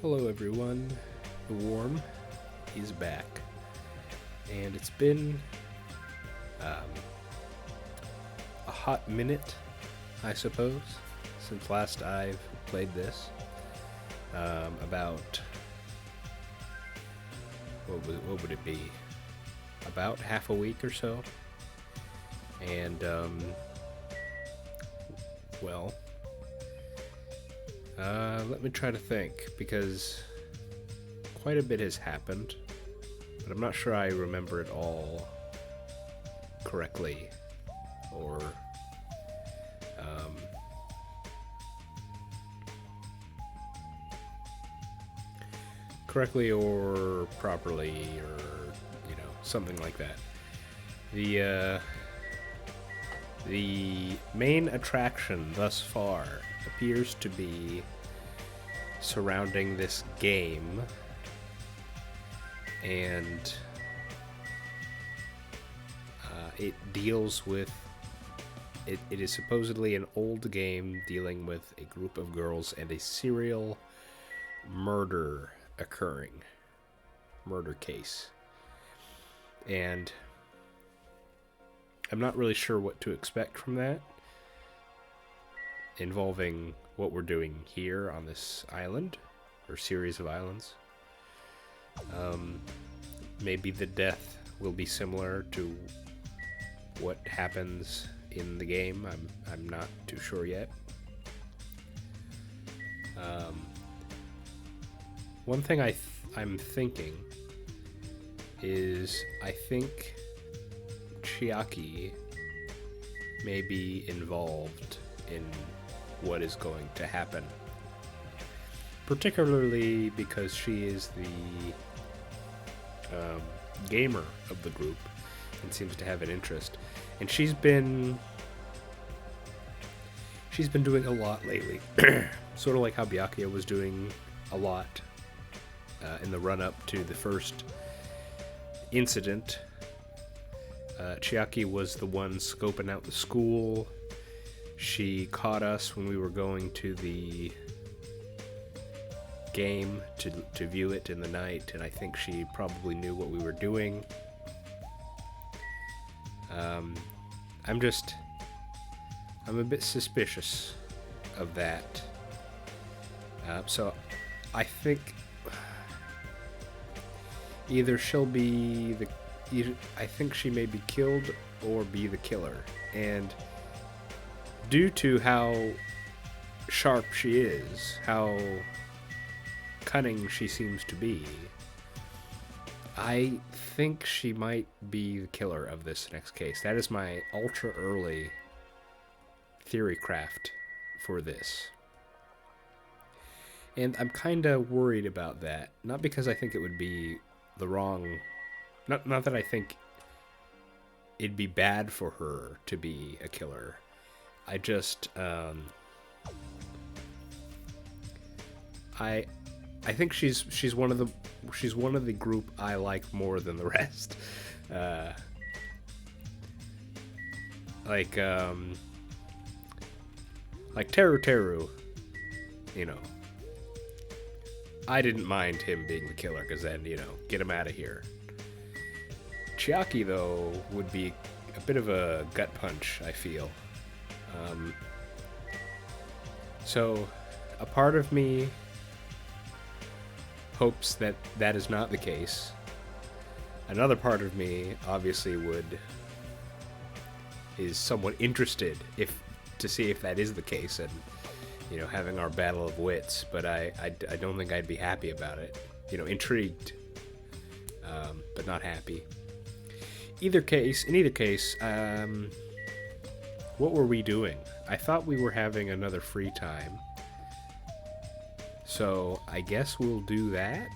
Hello everyone, the Warm is back, and it's been a hot minute, I suppose, since last I've played this. About, what would it be? About half a week or so, and well, let me try to think, because quite a bit has happened, but I'm not sure I remember it all correctly, or properly, or something like that. The main attraction thus far appears to be surrounding this game, and it deals with it is supposedly an old game dealing with a group of girls and a serial murder case, and I'm not really sure what to expect from that, involving what we're doing here on this island, or series of islands. Maybe the death will be similar to what happens in the game. I'm not too sure yet. One thing I'm thinking is, I think Chiaki may be involved in what is going to happen, particularly because she is the gamer of the group and seems to have an interest, and she's been doing a lot lately. Sort of like how Byakuya was doing a lot in the run-up to the first incident. Chiaki was the one scoping out the school. She caught us when we were going to the game to view it in the night, and I think she probably knew what we were doing. I'm a bit suspicious of that. So I think either she'll be I think she may be killed or be the killer, and due to how sharp she is, how cunning she seems to be, I think she might be the killer of this next case. That is my ultra early theory craft for this. And I'm kind of worried about that. Not because I think it would be the wrong... Not that I think it'd be bad for her to be a killer. I just... I think she's one of the group I like more than the rest. Like Teru, I didn't mind him being the killer, because then, get him out of here. Chiaki, though, would be a bit of a gut punch, I feel. So, a part of me hopes that that is not the case. Another part of me, obviously, is somewhat interested to see if that is the case, and having our battle of wits, but I don't think I'd be happy about it. Intrigued, but not happy. In either case, what were we doing? I thought we were having another free time, so I guess we'll do that.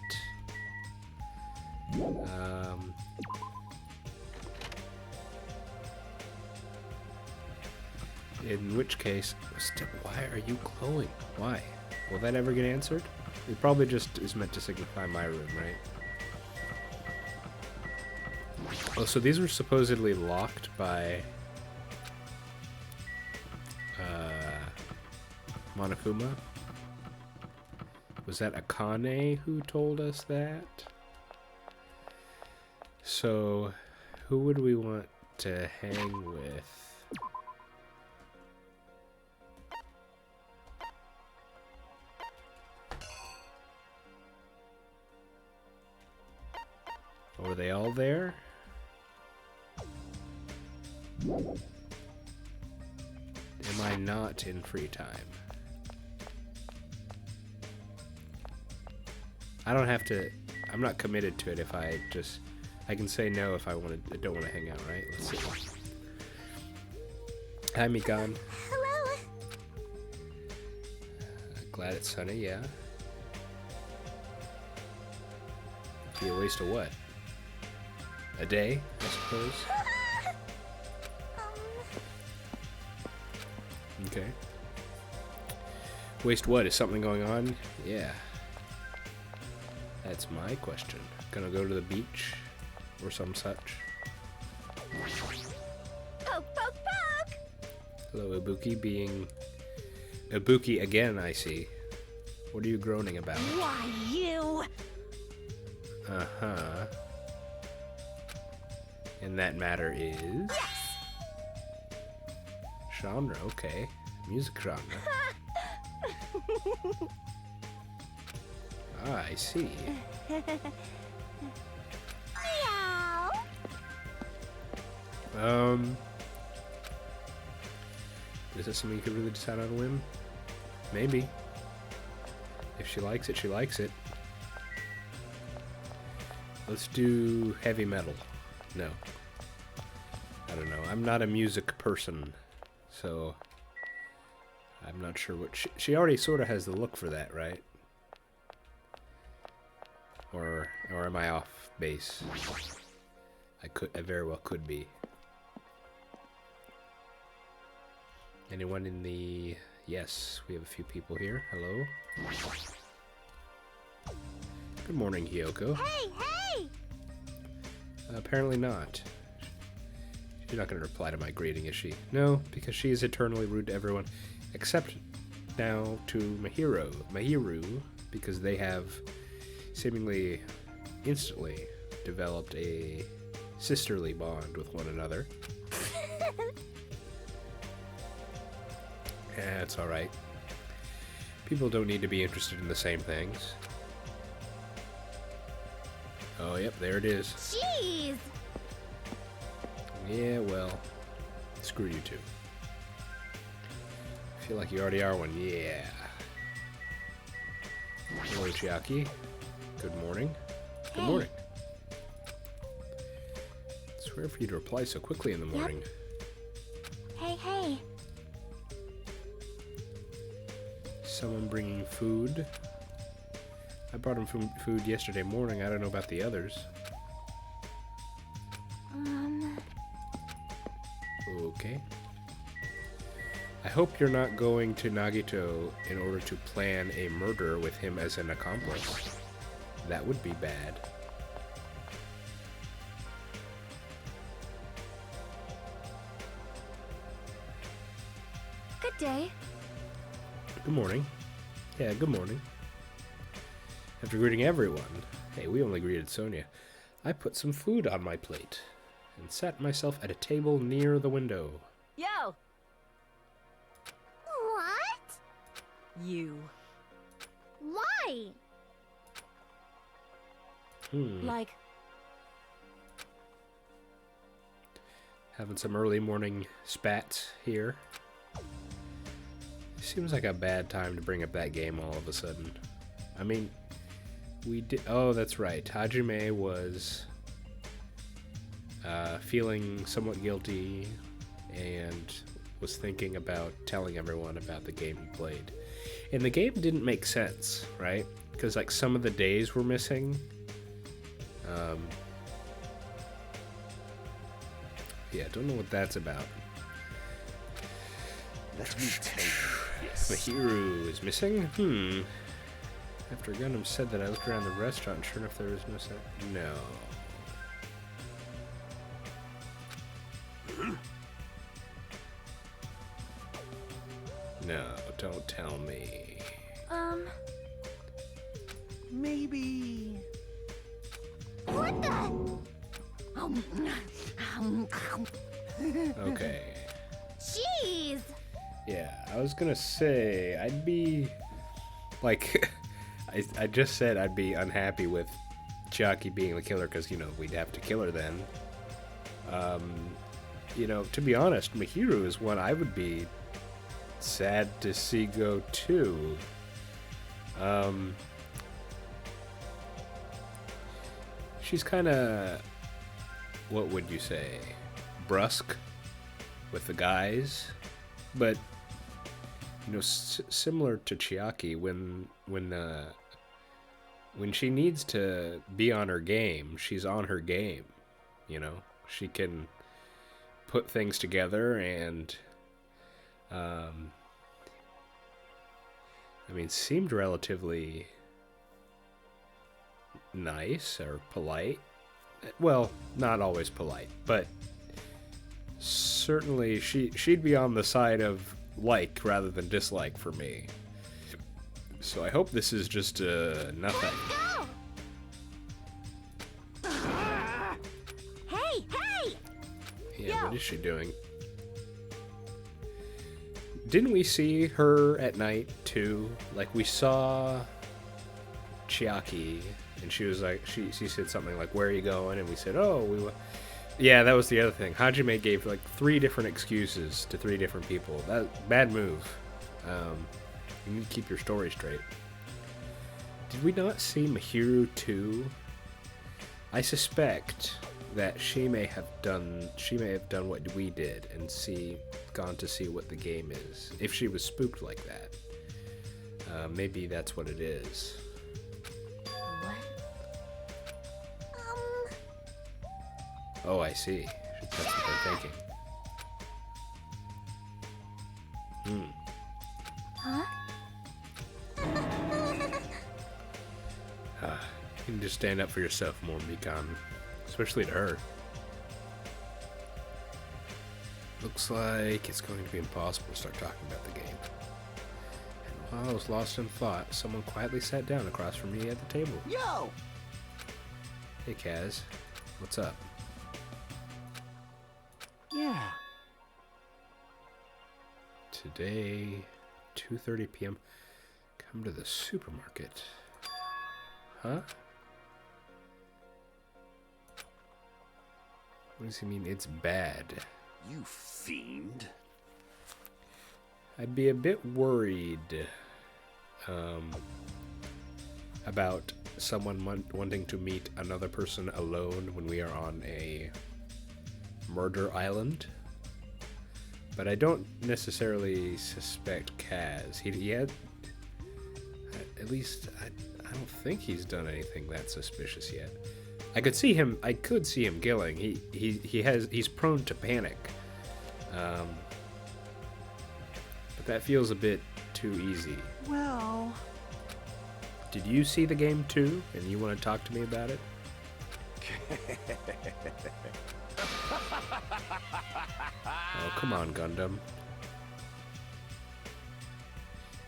In which case, why are you glowing? Why? Will that ever get answered? It probably just is meant to signify my room, right? Oh, so these were supposedly locked by Monokuma. Was that Akane who told us that? So, who would we want to hang with? Were they all there? Am I not in free time? I don't have to. I'm not committed to it. If I can say no if I don't want to hang out, right? Let's see. Hi, Mikan. Hello. Glad it's sunny. Yeah. Be a waste of what? A day, I suppose. Okay. Waste what? Is something going on? Yeah. That's my question. Gonna go to the beach or some such. Poke, poke, poke. Hello, Ibuki. Being Ibuki again, I see. What are you groaning about? Why, you? Uh-huh. And that matter is? Yes. Genre, okay. Music genre. Ah, I see. Meow. Is that something you could really decide on a whim? Maybe. If she likes it, she likes it. Let's do heavy metal. No. I don't know. I'm not a music person, so I'm not sure what she already sort of has the look for that, right? Or am I off base? I very well could be. Anyone in the... Yes, we have a few people here. Hello. Good morning, Hiyoko. Hey, hey. Apparently not. She's not going to reply to my greeting, is she? No, because she is eternally rude to everyone, except now to Mahiru, because they have seemingly instantly developed a sisterly bond with one another. Yeah, it's alright. People don't need to be interested in the same things. Oh, yep, there it is. Jeez. Yeah, well, screw you two. I feel like you already are one. Yeah. Hello, Chiaki. Good morning. Good morning. It's rare for you to reply so quickly in the morning. Hey, hey. Someone bringing food. I brought him food yesterday morning. I don't know about the others. Okay. I hope you're not going to Nagito in order to plan a murder with him as an accomplice. That would be bad. Good day. Good morning. Yeah, good morning. After greeting everyone, hey, we only greeted Sonia, I put some food on my plate and sat myself at a table near the window. Yo! What? You. Why? Like, Having some early morning spats here. Seems like a bad time to bring up that game all of a sudden. I mean, we did... Oh, that's right. Hajime was feeling somewhat guilty and was thinking about telling everyone about the game he played. And the game didn't make sense, right? Because, like, some of the days were missing. Yeah, don't know what that's about. Let me tell you this. Mahiru is missing? After Gundam said that, I looked around the restaurant and sure enough there was no sign. No. No, don't tell me. Maybe. What the? Okay. Jeez! Yeah, I was gonna say, I'd be, like, I just said I'd be unhappy with Chiaki being the killer because, we'd have to kill her then. To be honest, Mihiru is one I would be sad to see go too. She's kind of, what would you say, brusque with the guys, but similar to Chiaki, when she needs to be on her game, she's on her game. She can put things together and seemed relatively nice or polite. Well, not always polite, but certainly she'd be on the side of like rather than dislike for me. So I hope this is just nothing. Go! Hey, hey! Yeah, what is she doing? Didn't we see her at night too? Like, we saw Chiaki, and she was like, she said something like, "Where are you going?" And we said, "Oh, we went." Yeah, that was the other thing. Hajime gave like 3 different excuses to 3 different people. That bad move. You need to keep your story straight. Did we not see Mihiru too? I suspect that she may have done what we did and gone to see what the game is. If she was spooked like that, maybe that's what it is. Oh, I see. That's what they're thinking. Huh? You can just stand up for yourself more, Mikan. Especially to her. Looks like it's going to be impossible to start talking about the game. And while I was lost in thought, someone quietly sat down across from me at the table. Yo! Hey, Kaz. What's up? Yeah. Today, 2:30 p.m. Come to the supermarket. Huh? What does he mean, it's bad? You fiend. I'd be a bit worried about someone wanting to meet another person alone when we are on a murder island. But I don't necessarily suspect Kaz. He had, at least I don't think he's done anything that suspicious yet. I could see him killing. He's prone to panic. But that feels a bit too easy. Well... Did you see the game too, and you want to talk to me about it? Oh, come on, Gundam.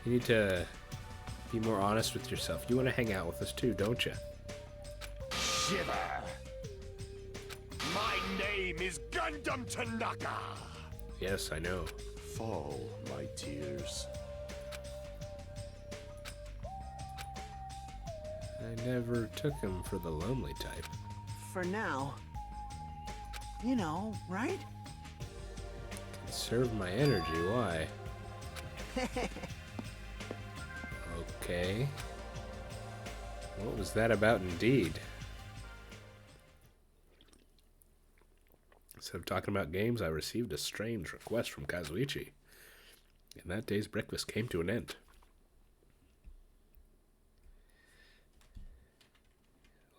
You need to be more honest with yourself. You want to hang out with us too, don't you? Shiver. My name is Gundam Tanaka. Yes, I know. Fall, my tears. I never took him for the lonely type. For now. You know, right? Conserve my energy, why? Okay. What was that about indeed? Instead of talking about games, I received a strange request from Kazuichi. And that day's breakfast came to an end.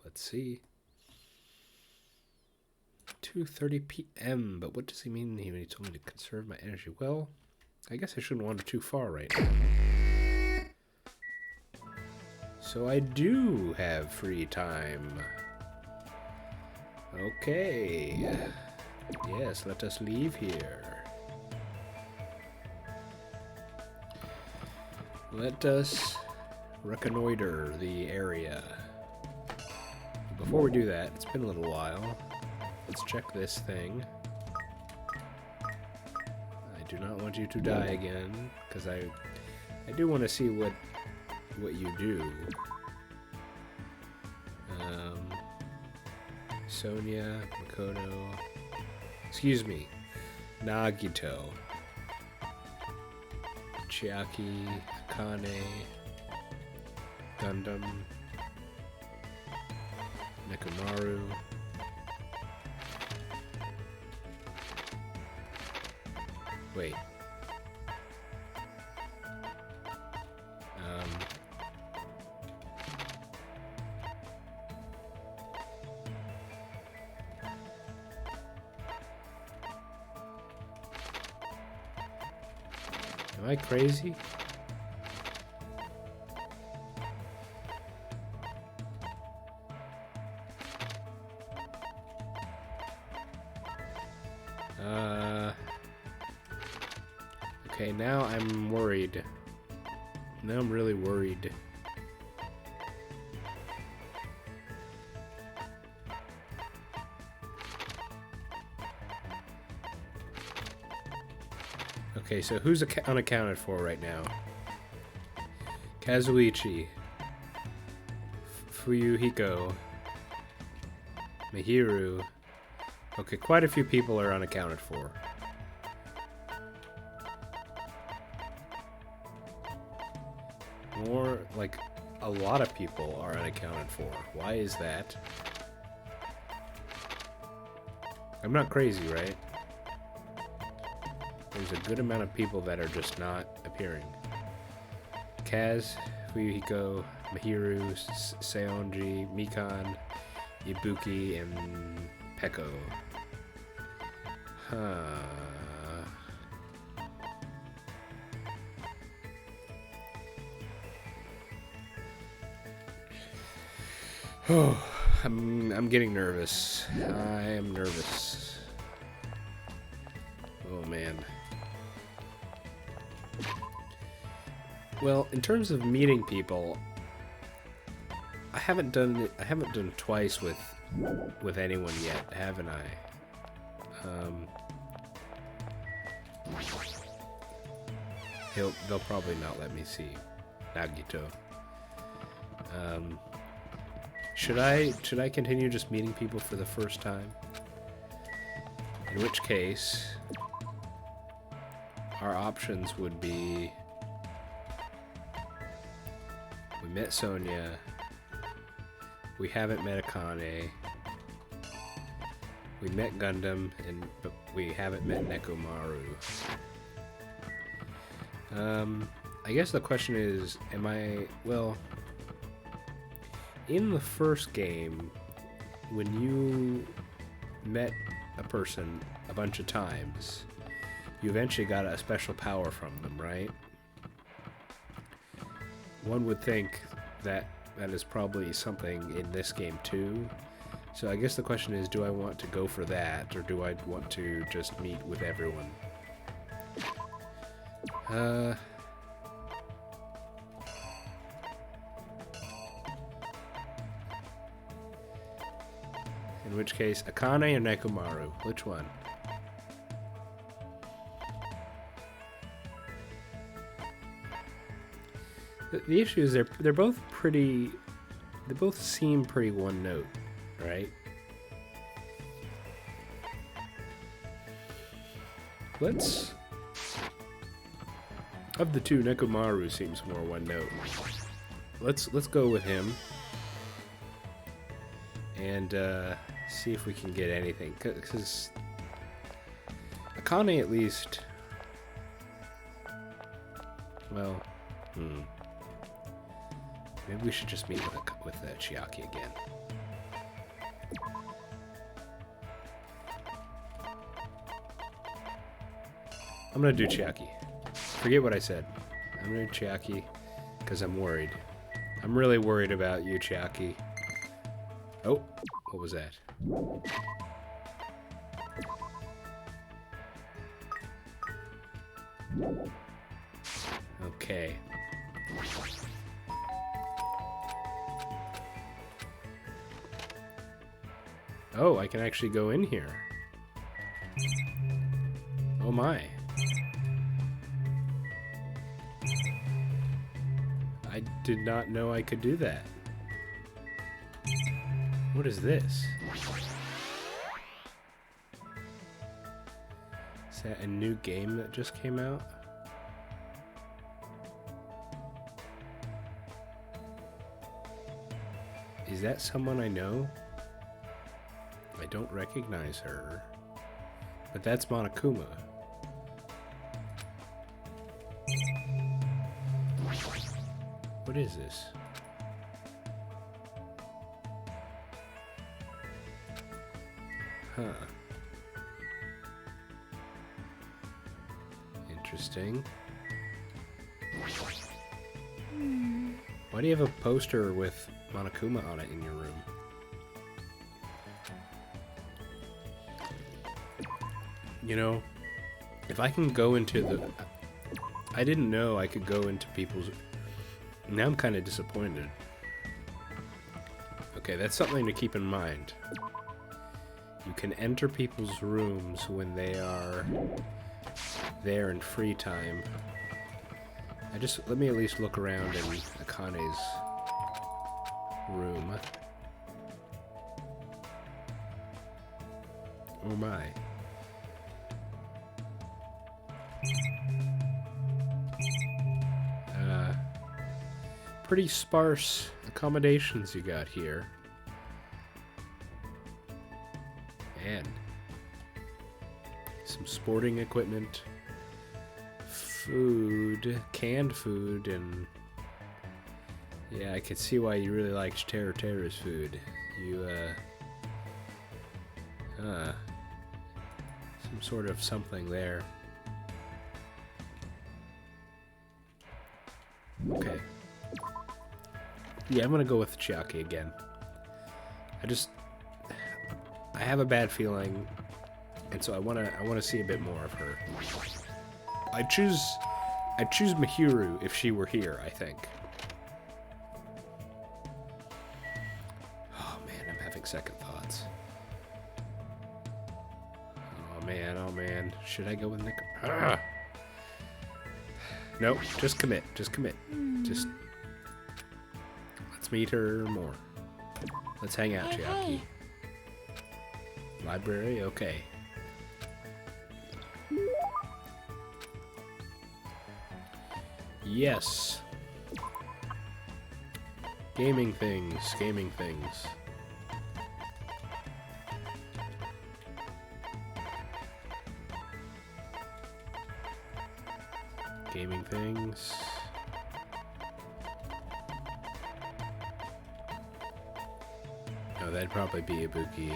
Let's see. 2:30 p.m. But what does he mean when he told me to conserve my energy? Well, I guess I shouldn't wander too far right now. So I do have free time. Okay. Yes, let us leave here. Let us reconnoiter the area. Before we do that, it's been a little while. Let's check this thing. I do not want you to die again, because I do want to see what you do. Sonia, Makoto, excuse me, Nagito, Chiaki, Akane, Gundam, Nekomaru, wait, am I crazy? Okay, now I'm worried. Now I'm really worried. Okay, so who's unaccounted for right now? Kazuichi, Fuyuhiko, Mihiru. Okay, quite a few people are unaccounted for. More like a lot of people are unaccounted for. Why is that? I'm not crazy, right? There's a good amount of people that are just not appearing. Kaz, Fuyuhiko, Mihiru, Seonji, Mikan, Ibuki, and Peko. Huh. Oh, I'm getting nervous. I am nervous. Oh man. Well, in terms of meeting people, I haven't done twice with anyone yet, haven't I? They'll probably not let me see Nagito. Should I continue just meeting people for the first time? In which case, our options would be: we met Sonia, we haven't met Akane, we met Gundam, but we haven't met Nekomaru. I guess the question is, well, in the first game, when you met a person a bunch of times, you eventually got a special power from them, right? One would think that is probably something in this game too. So I guess the question is, do I want to go for that, or do I want to just meet with everyone? In which case, Akane or Nekomaru? Which one? The issue is they're both pretty. They both seem pretty one note, right? Of the two, Nekomaru seems more one note. Let's go with him and see if we can get anything. Because Akane, at least. Well, maybe we should just meet with Chiaki again. I'm gonna do Chiaki. Forget what I said. I'm gonna do Chiaki because I'm worried. I'm really worried about you, Chiaki. Oh, what was that? Okay. Oh, I can actually go in here. Oh my. I did not know I could do that. What is this? Is that a new game that just came out? Is that someone I know? I don't recognize her. But that's Monokuma. What is this? Huh. Interesting. Why do you have a poster with Monokuma on it in your room? You know, if I can go into the... I didn't know I could go into people's... Now I'm kind of disappointed. Okay, that's something to keep in mind. You can enter people's rooms when they are there in free time. Let me at least look around in Akane's room. Oh my. Pretty sparse accommodations you got here. And some sporting equipment, food, canned food, and yeah, I could see why you really liked Terra's food. You, some sort of something there. Okay. Yeah, I'm gonna go with Chiaki again. I have a bad feeling, and so I wanna see a bit more of her. I'd choose Mihiru if she were here, I think. Oh man, I'm having second thoughts. Oh man. Should I go with Nick? Ah! Nope, just commit. Just let's meet her more. Let's hang out, Chiaki. Hey. Library, okay. Yes. Gaming things. Gaming things. Oh, that'd probably be Ibuki.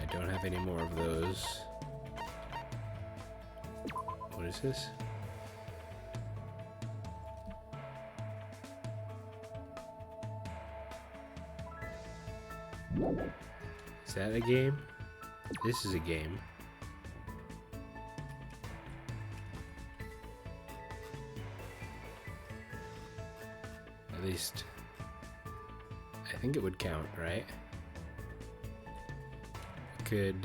I don't have any more of those. What is this? Is that a game? This is a game. At least, I think it would count, right? Could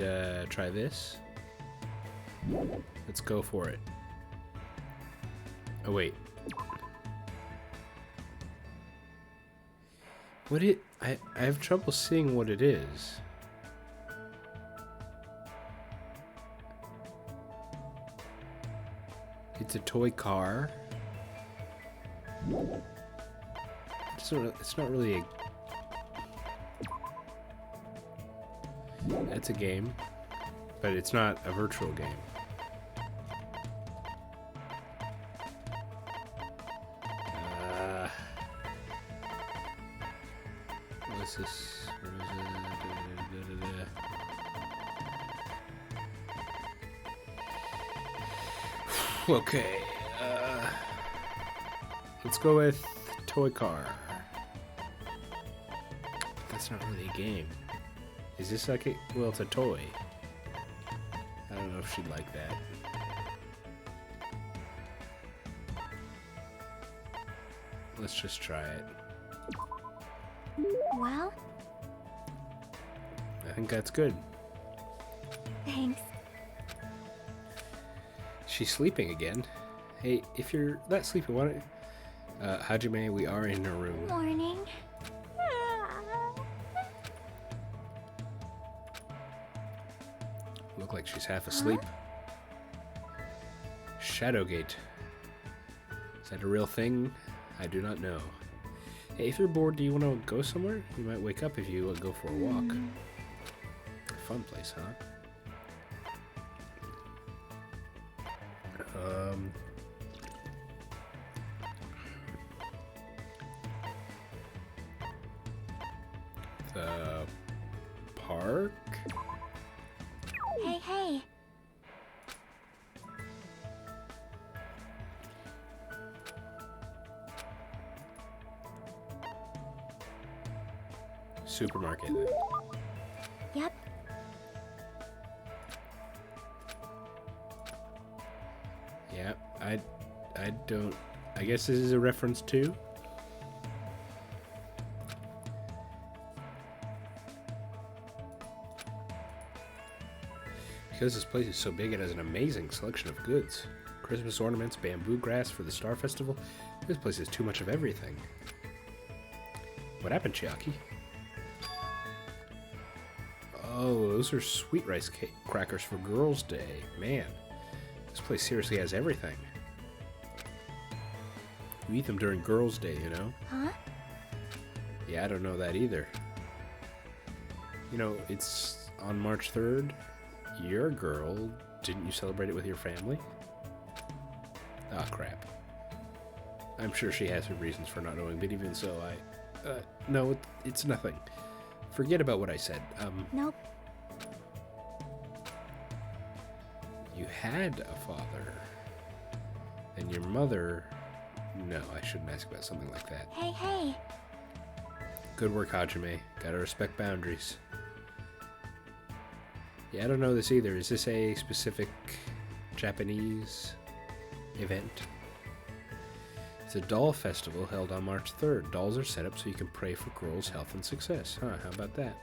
try this. Let's go for it. Oh wait. I have trouble seeing what it is. It's a toy car. It's not really a... That's a game, but it's not a virtual game. What is this? Okay. Let's go with toy car. That's not really a game. Is this like a... Well, it's a toy. I don't know if she'd like that. Let's just try it. Well, I think that's good. thanks. She's sleeping again. Hey, if you're that sleepy, why don't... Hajime, we are in her room. Morning. Look like she's half asleep. Shadowgate. Is that a real thing? I do not know. Hey, if you're bored, do you want to go somewhere? You might wake up if you go for a walk. Fun place, huh? The park? Hey, hey. Supermarket. Yep. Yeah, I don't... I guess this is a reference to... Because this place is so big, it has an amazing selection of goods. Christmas ornaments, bamboo grass for the Star Festival. This place has too much of everything. What happened, Chiaki? Oh, those are sweet rice crackers for Girls' Day. Man, this place seriously has everything. You eat them during Girls' Day, you know? Huh? Yeah, I don't know that either. You know, it's on March 3rd. You're a girl. Didn't you celebrate it with your family? Ah, crap. I'm sure she has her reasons for not knowing, but even so, no, it's nothing. Forget about what I said. Nope. You had a father. And your mother... No, I shouldn't ask about something like that. Hey, hey. Good work, Hajime. Gotta respect boundaries. Yeah, I don't know this either. Is this a specific Japanese event? It's a doll festival held on March 3rd. Dolls are set up so you can pray for girls' health and success. Huh, how about that?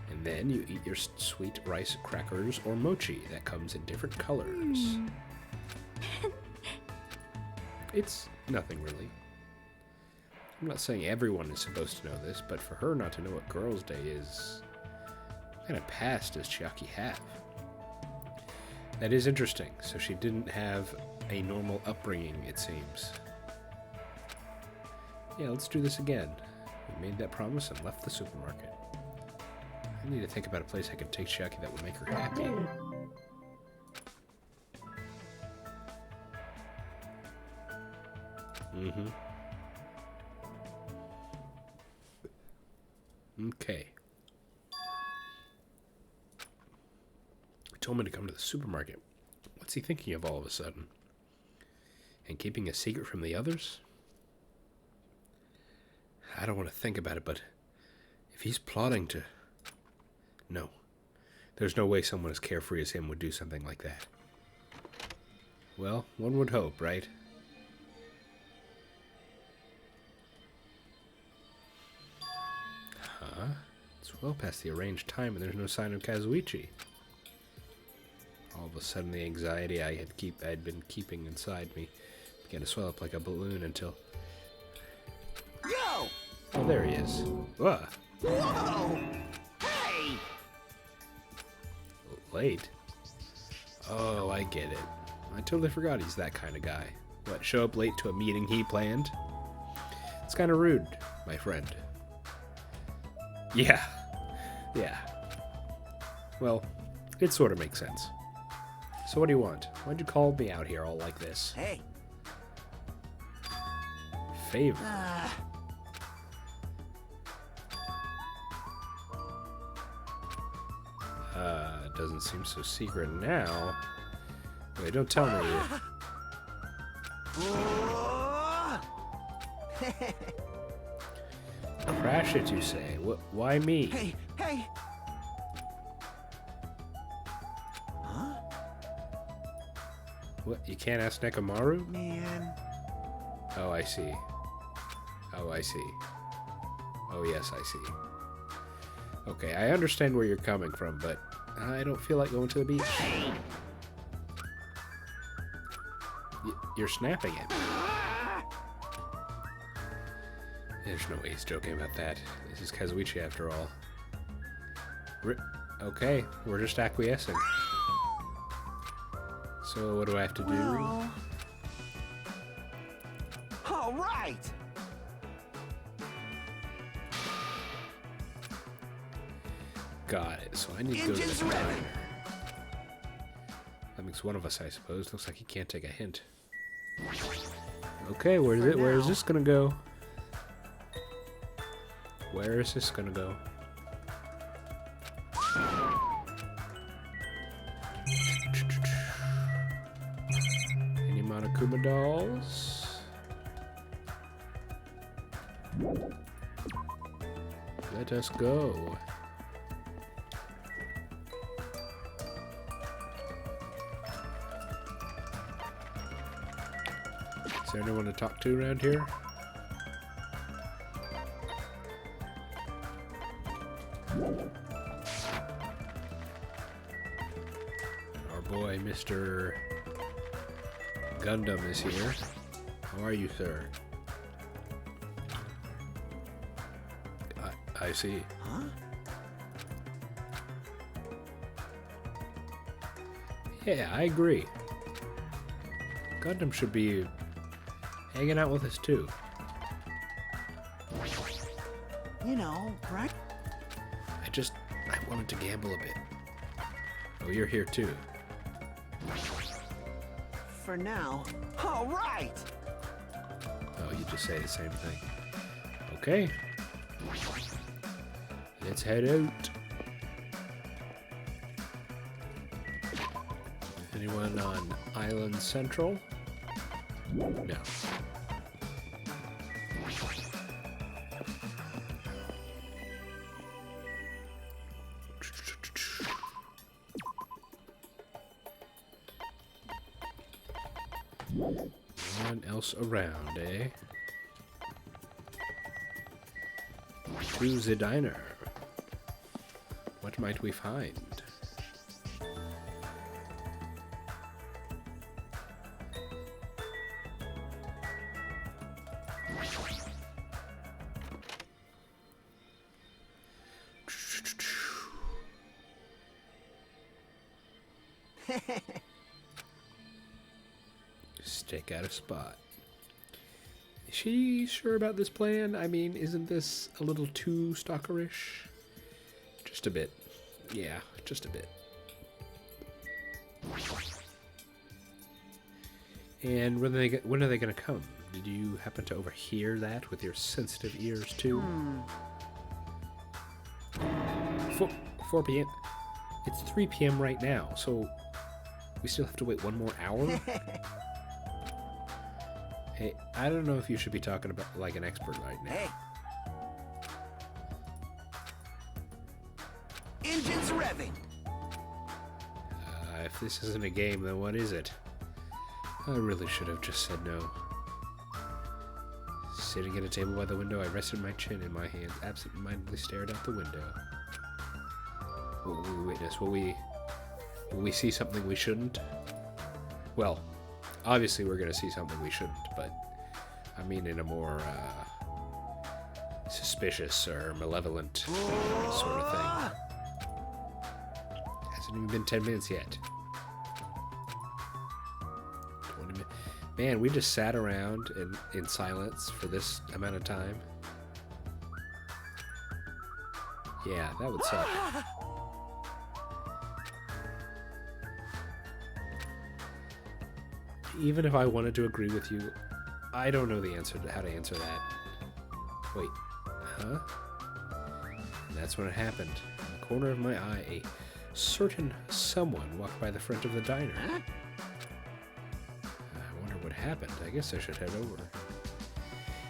And then you eat your sweet rice crackers or mochi that comes in different colors. It's nothing really. I'm not saying everyone is supposed to know this, but for her not to know what Girls' Day is, what kind of past does Chiaki have? That is interesting. So she didn't have a normal upbringing, it seems. Yeah, let's do this again. We made that promise and left the supermarket. I need to think about a place I could take Chiaki that would make her happy. Okay. He told me to come to the supermarket. What's he thinking of all of a sudden? And keeping a secret from the others? I don't want to think about it, but if he's plotting to... No. There's no way someone as carefree as him would do something like that. Well, one would hope, right? Huh? It's well past the arranged time and there's no sign of Kazuichi. All of a sudden the anxiety I'd been keeping inside me began to swell up like a balloon until... Yo! Oh, there he is. Whoa! Whoa! Hey! Late? Oh, I get it. I totally forgot he's that kind of guy. What, show up late to a meeting he planned? It's kind of rude, my friend. Yeah. Yeah. Well, it sort of makes sense. So what do you want? Why'd you call me out here all like this? Hey. Favor? Doesn't seem so secret now. Wait, don't tell me. Crash it, you say? Why me? Hey, hey! Huh? What, you can't ask Nekomaru? Man. Oh, I see. Oh, I see. Oh, yes, I see. Okay, I understand where you're coming from, but I don't feel like going to the beach. You're snapping at me. There's no way he's joking about that. This is Kazuichi after all. Okay, we're just acquiescing. So what do I have to do? Well, all right. Got it. So I need to go to Engines the ready. diner. That makes one of us, I suppose. Looks like he can't take a hint. Okay, where is it? Where is this gonna go? Where is this gonna go? Any Monokuma dolls? Let us go. Is there anyone to talk to around here? Our boy, Mr. Gundam is here. How are you, sir? I see. Huh? Yeah, I agree. Gundam should be hanging out with us too. You know, right? I wanted to gamble a bit. Oh, you're here too. For now. All right. Oh, you just say the same thing. Okay. Let's head out. Anyone on Island Central? No. No one else around, eh? To the diner. What might we find? Stake out a spot. Is she sure about this plan? I mean, isn't this a little too stalkerish? Just a bit. Yeah, just a bit. And when are they gonna come? Did you happen to overhear that with your sensitive ears too? 4 p.m. It's 3 p.m. right now, so we still have to wait one more hour? Hey, I don't know if you should be talking about like an expert right now. Hey. Engines revving. If this isn't a game, then what is it? I really should have just said no. Sitting at a table by the window, I rested my chin in my hands, absent-mindedly stared out the window. What will we witness? Will we see something we shouldn't? Well, obviously we're going to see something we shouldn't, but I mean in a more suspicious or malevolent sort of thing. Hasn't even been 10 minutes yet. 20 minutes. Man, we just sat around in silence for this amount of time. Yeah, that would suck. Even if I wanted to agree with you, I don't know the answer to how to answer that. Wait, huh? And that's when it happened. In the corner of my eye, a certain someone walked by the front of the diner. I wonder what happened. I guess I should head over.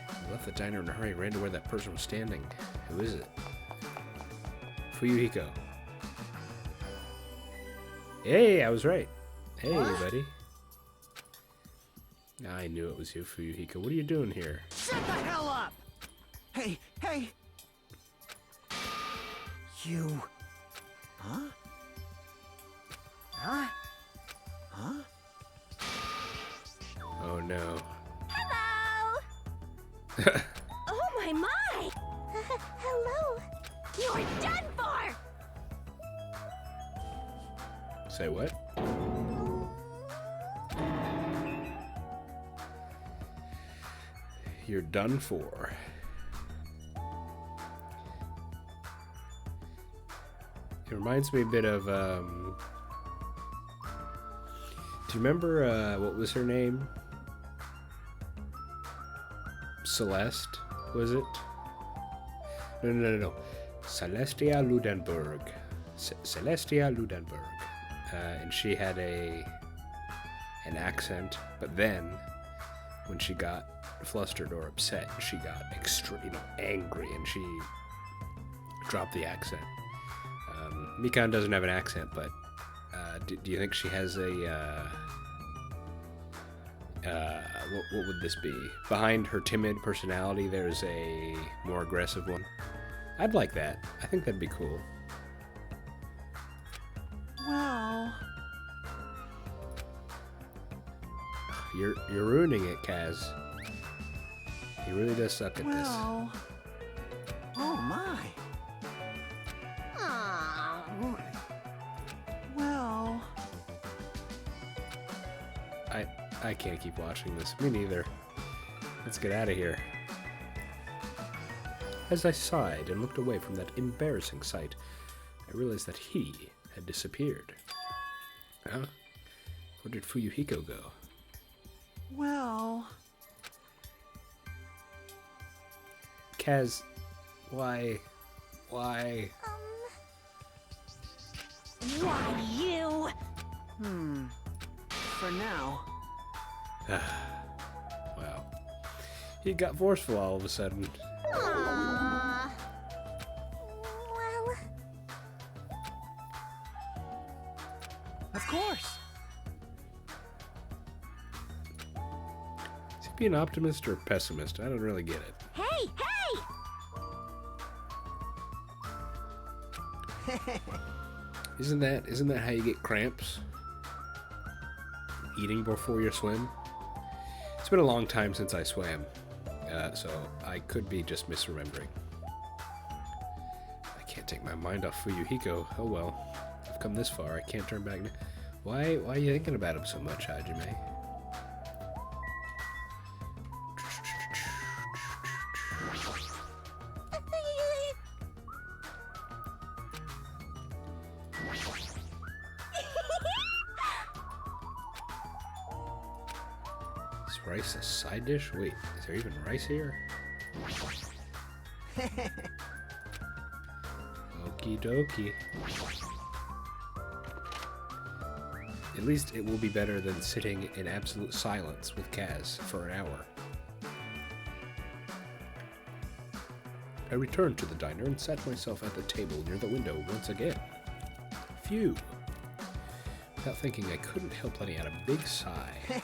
I left the diner in a hurry, ran to where that person was standing. Who is it? Fuyuhiko. Hey, I was right. Hey, buddy. I knew it was you, Fuyuhiko. What are you doing here? Shut the hell up! Hey, You. Huh? Huh? Huh? Oh no. Hello! Oh my! Hello. You're done for! Say what? You're done for. It reminds me a bit of, do you remember, what was her name? Celeste, was it? No. Celestia Ludenberg. Celestia Ludenberg. And she had an accent, but then when she got flustered or upset, she got angry, and she dropped the accent. Mikan doesn't have an accent, but do you think she has a what would this be? Behind her timid personality, there's a more aggressive one. I'd like that. I think that'd be cool. Well, You're ruining it, Kaz. He really does suck at this. well. Oh my. Well, I can't keep watching this. Me neither. Let's get out of here. As I sighed and looked away from that embarrassing sight, I realized that he had disappeared. Huh? Where did Fuyuhiko go? well. Kaz, why? Why? Why you? For now. Wow. He got forceful all of a sudden. Well, Of course. Is he being optimist or pessimist? I don't really get it. Hey! Isn't that how you get cramps? Eating before you swim? It's been a long time since I swam, so I could be just misremembering. I can't take my mind off Fuyuhiko. Oh well, I've come this far. I can't turn back now. Why are you thinking about him so much, Hajime? Is rice a side dish? Wait, is there even rice here? Okie dokie. At least it will be better than sitting in absolute silence with Kaz for an hour. I returned to the diner and sat myself at the table near the window once again. Phew. Without thinking, I couldn't help letting out a big sigh.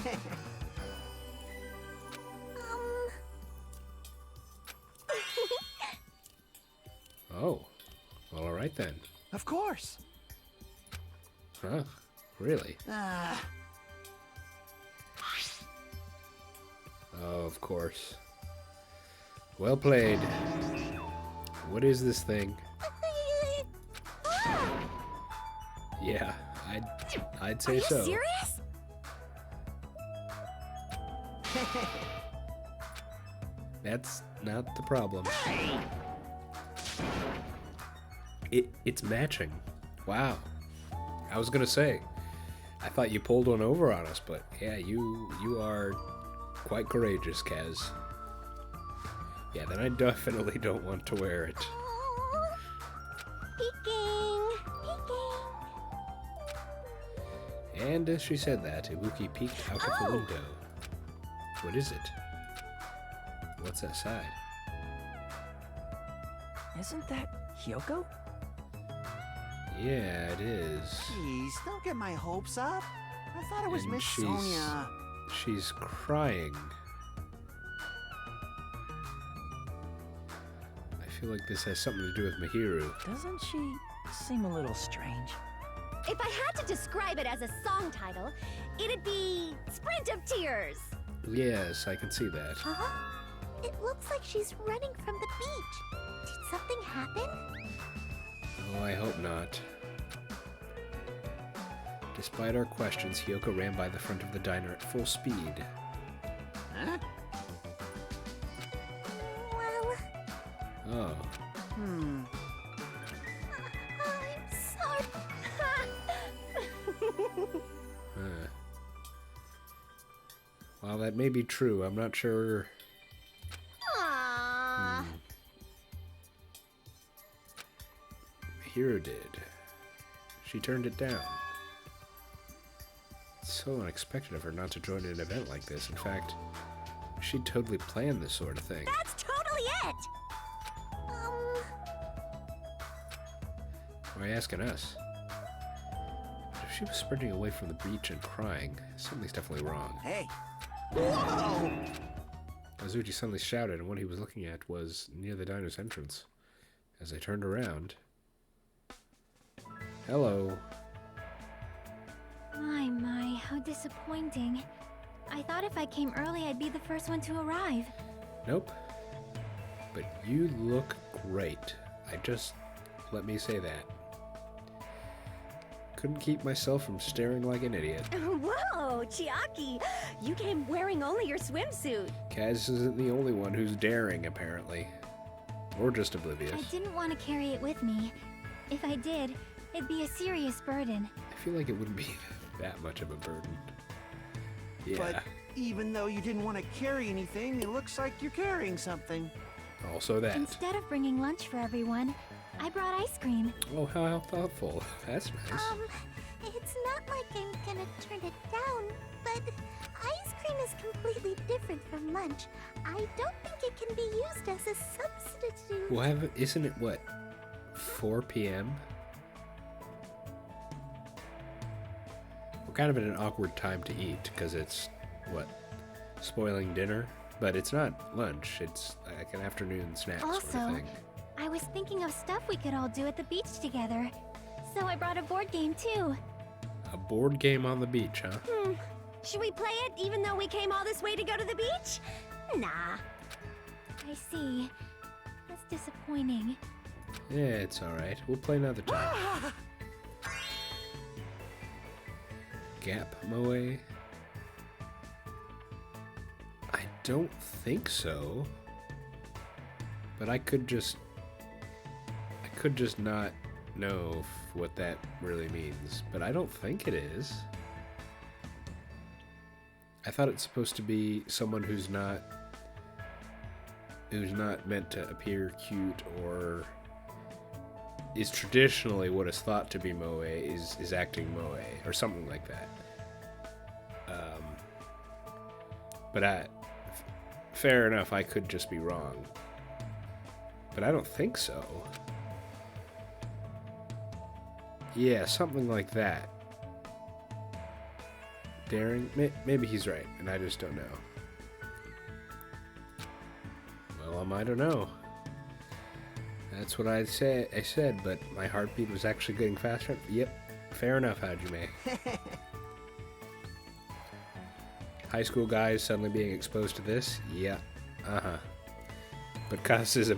Oh, well, all right then. Of course. Huh? Really? Oh, of course. Well played. What is this thing? Yeah, I'd say so. Serious? That's not the problem. It's matching. Wow. I was gonna say, I thought you pulled one over on us, but yeah, you are quite courageous, Kaz. Yeah, then I definitely don't want to wear it. peeking. And as she said that, Ibuki peeked out of the window. What is it? What's that side? Isn't that Hyoko? Yeah, it is. Please, don't get my hopes up. I thought it was And Miss she's- Sonia. She's crying. I feel like this has something to do with Mahiru. Doesn't she seem a little strange? If I had to describe it as a song title, it'd be Sprint of Tears. Yes, I can see that. Huh? It looks like she's running from the beach. Did something happen? Oh, I hope not. Despite our questions, Hyoko ran by the front of the diner at full speed. Huh? Well, Oh. Hmm. I'm sorry. Huh. While that may be true, I'm not sure. Aww. Mahiru did. She turned it down. It's so unexpected of her not to join an event like this. In fact, she totally planned this sort of thing. That's totally it. Why asking us? If she was sprinting away from the beach and crying, something's definitely wrong. Hey. Whoa! Kazuchi suddenly shouted, and what he was looking at was near the diner's entrance. As I turned around... Hello. My, how disappointing. I thought if I came early, I'd be the first one to arrive. Nope. But you look great. Let me say that. Couldn't keep myself from staring like an idiot. Whoa, Chiaki! You came wearing only your swimsuit. Kaz isn't the only one who's daring, apparently. Or just oblivious. I didn't want to carry it with me. If I did, it'd be a serious burden. I feel like it wouldn't be that much of a burden. Yeah. But even though you didn't want to carry anything, it looks like you're carrying something. Also that. Instead of bringing lunch for everyone, I brought ice cream. Oh, how thoughtful. That's nice. It's not like I'm gonna turn it down, but ice cream is completely different from lunch. I don't think it can be used as a substitute. Well, isn't it, what, 4 p.m.? We're kind of in an awkward time to eat, because it's, what, spoiling dinner? But it's not lunch, it's like an afternoon snack sort of Also, thing. I was thinking of stuff we could all do at the beach together. So I brought a board game too. A board game on the beach, huh? Should we play it even though we came all this way to go to the beach? Nah. I see. That's disappointing. Yeah, it's alright. We'll play another time. Gap Moe? I don't think so. But I could just not know what that really means. But I don't think it is. I thought it's supposed to be someone who's not meant to appear cute or is traditionally what is thought to be moe is acting moe or something like that. But fair enough, I could just be wrong. But I don't think so. Yeah, something like that. Daring? Maybe he's right, and I just don't know. Well, I don't know. That's what I said, but my heartbeat was actually getting faster. Yep, fair enough, Hajime. High school guys suddenly being exposed to this? Yeah, uh-huh. But Kaz is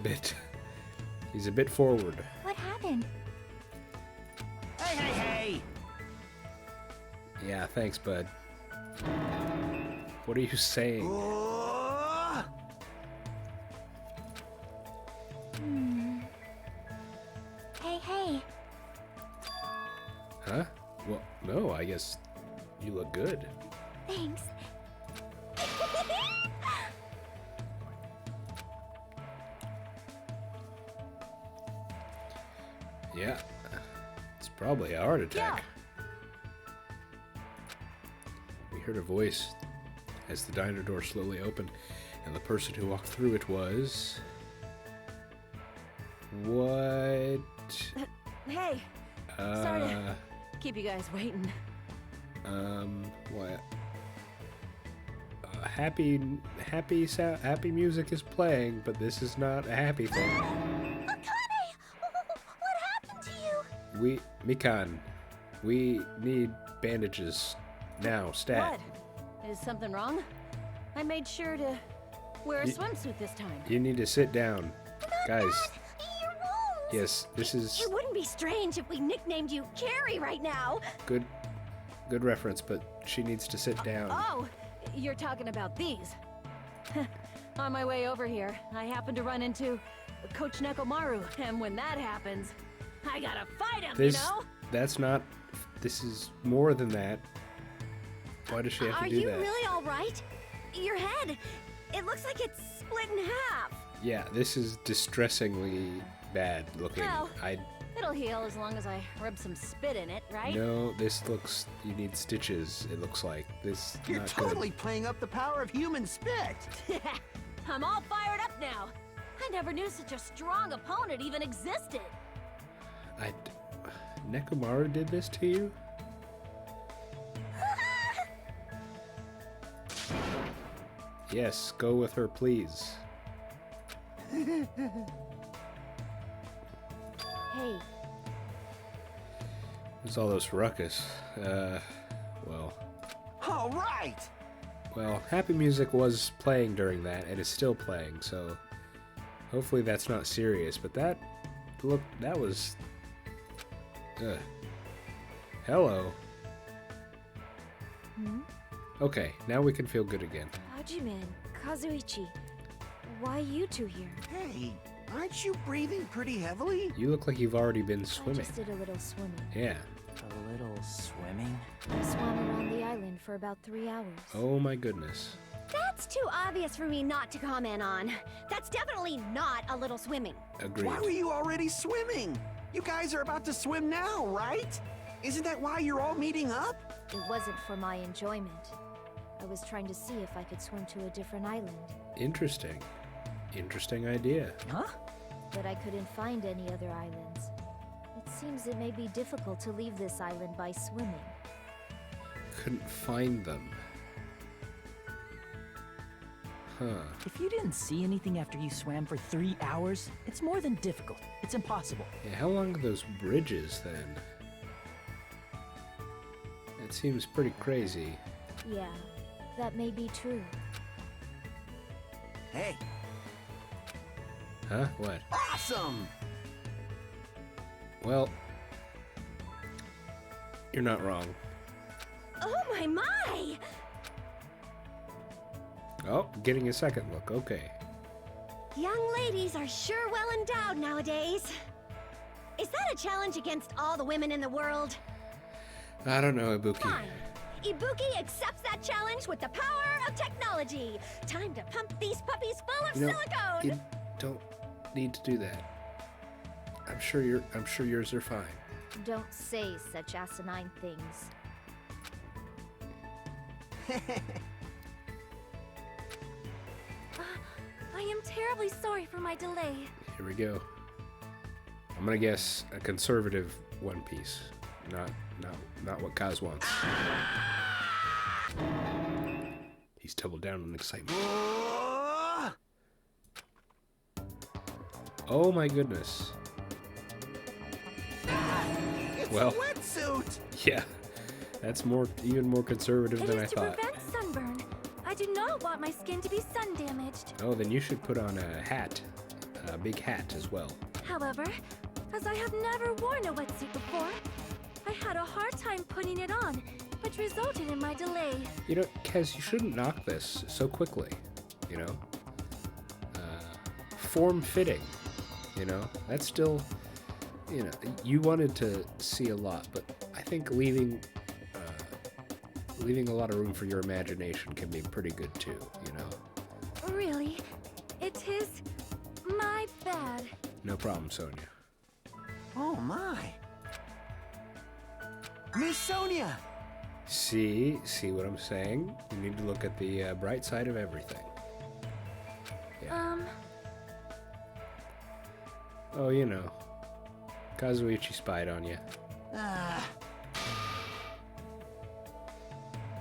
he's a bit forward. What happened? Hey, hey, hey! Yeah, thanks, bud. What are you saying? Oh! Hey. Huh? Well, no, I guess you look good. Thanks. Yeah. It's probably a heart attack. We heard a voice as the diner door slowly opened, and the person who walked through it was... What? Hey, sorry to keep you guys waiting. What? Happy music is playing, but this is not a happy thing. Mikan, we need bandages now, stat. What? Is something wrong? I made sure to wear a swimsuit this time. You need to sit down. Guys, Your wounds! yes, this is It wouldn't be strange if we nicknamed you Carrie right now. good reference, but she needs to sit down. Oh, you're talking about these. On my way over here, I happened to run into Coach Nekomaru, and when that happens, I gotta fight him, This you know? that's not this is more than that. Why does she have Are to do you that? really all right? Your head, it looks like it's split in half. Yeah, this is distressingly bad looking. Well, I It'll heal as long as I rub some spit in it, right? no, this looks you need stitches, it looks like. This You're not totally playing up the power of human spit. I'm all fired up now. I never knew such a strong opponent even existed. good. Nekomaru did this to you? Yes, go with her, please. Hey, There's all this ruckus. Well, All right. happy music was playing during that, and is still playing, so hopefully that's not serious, but that was... Hello. Okay, now we can feel good again. Hajiman, Kazuichi, why you two here? Hey, aren't you breathing pretty heavily? You look like you've already been I swimming. just did a little swimming. Yeah. A little swimming. I swam around the island for about 3 hours. Oh my goodness. That's too obvious for me not to comment on. That's definitely not a little swimming. Agreed. Why were you already swimming? You guys are about to swim now, right? Isn't that why you're all meeting up? It wasn't for my enjoyment. I was trying to see if I could swim to a different island, Interesting. Interesting idea. Huh? but I couldn't find any other islands. It seems it may be difficult to leave this island by swimming. Couldn't find them. Huh. If you didn't see anything after you swam for 3 hours, it's more than difficult. It's impossible. Yeah, how long are those bridges then? It seems pretty crazy. Yeah, that may be true. Hey, Huh? What? awesome! Well, you're not wrong. Oh my! Oh, getting a second look. Okay. Young ladies are sure well endowed nowadays. Is that a challenge against all the women in the world? I don't know, Ibuki. Fine. Ibuki accepts that challenge with the power of technology. Time to pump these puppies full of You know, silicone. you don't need to do that. I'm sure yours are fine. Don't say such asinine things. I am terribly sorry for my delay. Here we go. I'm gonna guess a conservative One Piece, not what Kaz wants. He's tumbled down in excitement. Oh my goodness. It's Well. a wetsuit! Yeah, that's even more conservative It than I is to thought. prevent sunburn. I do not want my skin to be sun damaged. Oh, then you should put on a hat, a big hat as well. However, as I have never worn a wetsuit before, I had a hard time putting it on, which resulted in my delay. You know, Kaz, you shouldn't knock this so quickly. You know, form-fitting. You know, that's still. You know, you wanted to see a lot, but I think leaving a lot of room for your imagination can be pretty good too. You know. Really? It is my bad. No problem, Sonia. Oh my. Miss Sonia! See what I'm saying? You need to look at the bright side of everything. Oh, you know, Kazuichi spied on you.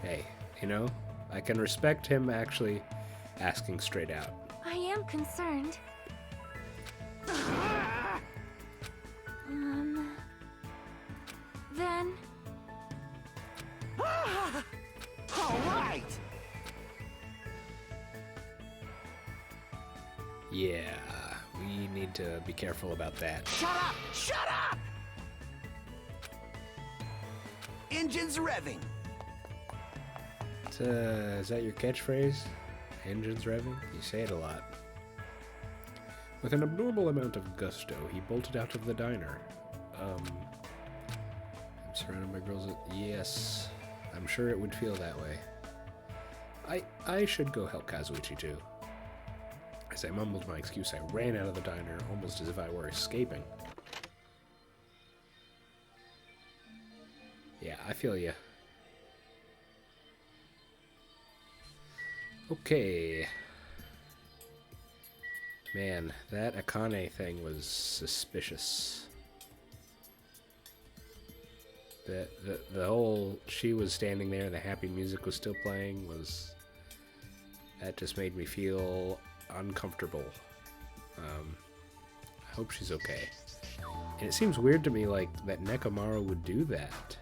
Hey, you know, I can respect him actually asking straight out. I am concerned. Then... All right. Yeah, we need to be careful about that. Shut up! Shut up! Engines revving. Is that your catchphrase? Engines revving? You say it a lot. With an abnormal amount of gusto, he bolted out of the diner. I'm surrounded by girls. Yes, I'm sure it would feel that way. I should go help Kazuichi too. As I mumbled my excuse, I ran out of the diner, almost as if I were escaping. Yeah, I feel ya. Okay. Man, that Akane thing was suspicious. The whole she was standing there and the happy music was still playing was... That just made me feel uncomfortable. I hope she's okay. And it seems weird to me, like, that Nekomaru would do that.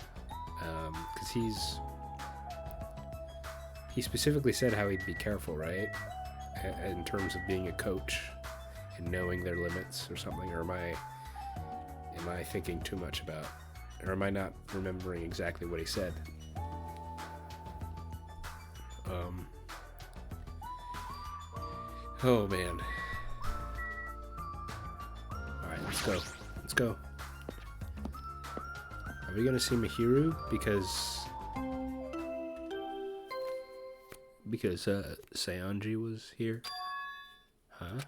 Because he specifically said how he'd be careful, right? In terms of being a coach and knowing their limits or something. Or am I thinking too much about... Or am I not remembering exactly what he said? Oh, man. Alright, let's go. Let's go. Are we gonna see Mihiru? Because Seonji was here? Huh?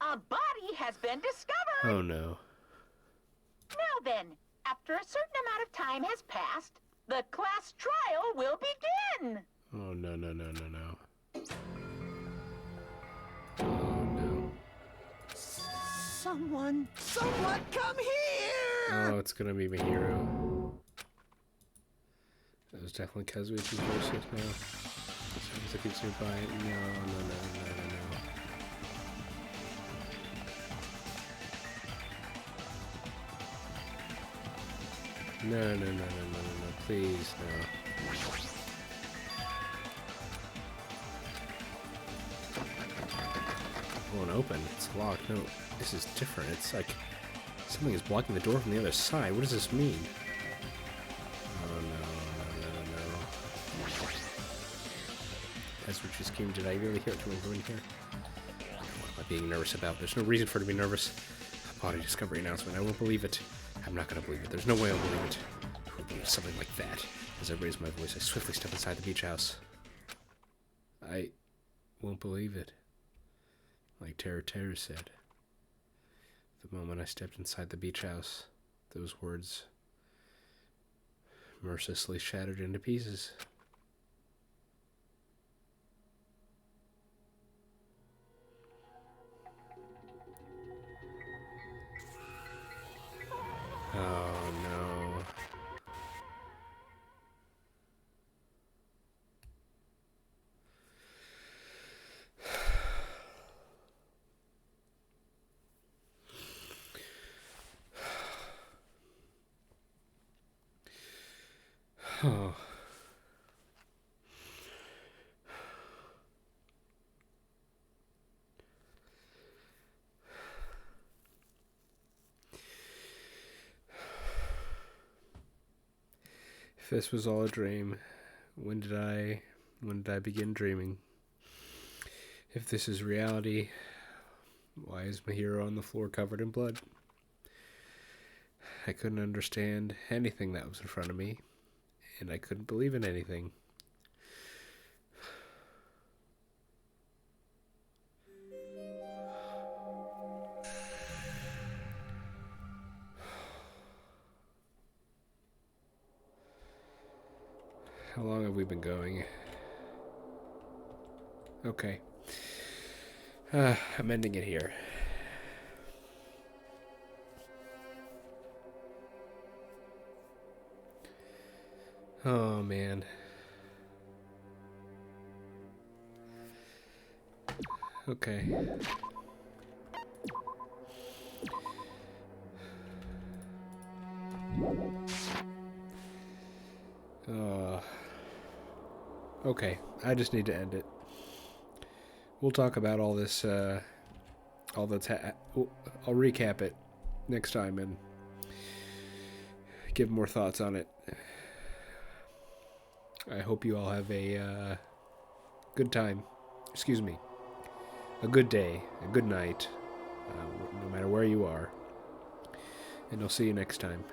A body has been discovered! Oh no. Now then, after a certain amount of time has passed, the class trial will begin! Oh no, no, no, no, no. Oh no. Someone come here! Oh, it's gonna be Mihiru. That was definitely Kazuichi's voice just now. Sounds like it's nearby. No, no, no, no, no, no. No, no, no, no, no, no, no, please, no. It won't open. It's locked. No, this is different. It's like something is blocking the door from the other side. What does this mean? Oh, no, no, no, no. That's what she screamed. Did I really hear it? Do I go in here? What am I being nervous about? There's no reason for her to be nervous. A body discovery announcement. I won't believe it. I'm not going to believe it. There's no way I'll believe it. Who would believe something like that? As I raised my voice, I swiftly stepped inside the beach house. I won't believe it. Like Terror said. The moment I stepped inside the beach house, those words mercilessly shattered into pieces. Oh no. Oh. If this was all a dream, when did I begin dreaming? If this is reality, why is my hero on the floor covered in blood? I couldn't understand anything that was in front of me, and I couldn't believe in anything. How long have we been going? Okay. I'm ending it here. Oh, man. Okay. Okay, I just need to end it. We'll talk about all this, all that's I'll recap it next time and give more thoughts on it. I hope you all have a good time. Excuse me. A good day, a good night, no matter where you are. And I'll see you next time.